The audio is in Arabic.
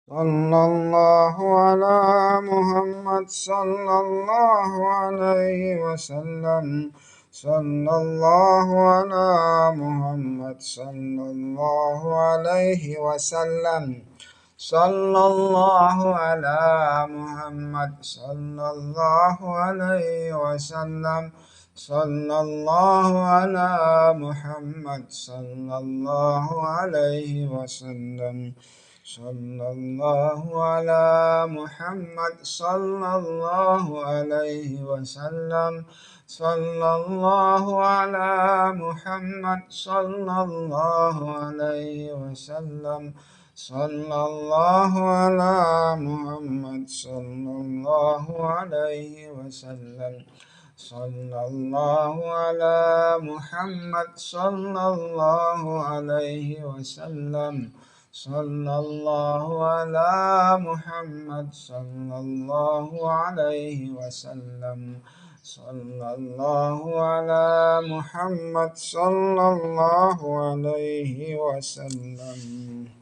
صلى الله على محمد صلى الله عليه وسلم صلى الله على محمد صلى الله عليه وسلم صلى الله على محمد صلى الله عليه وسلم صلى الله على محمد صلى الله عليه وسلم صلى الله على محمد صلى الله عليه وسلم صلى الله على محمد صلى الله عليه وسلم صلى الله على محمد صلى الله عليه وسلم صلى الله على محمد صلى الله عليه وسلم صلى الله على محمد صلى الله عليه وسلم صلى الله على محمد صلى الله عليه وسلم.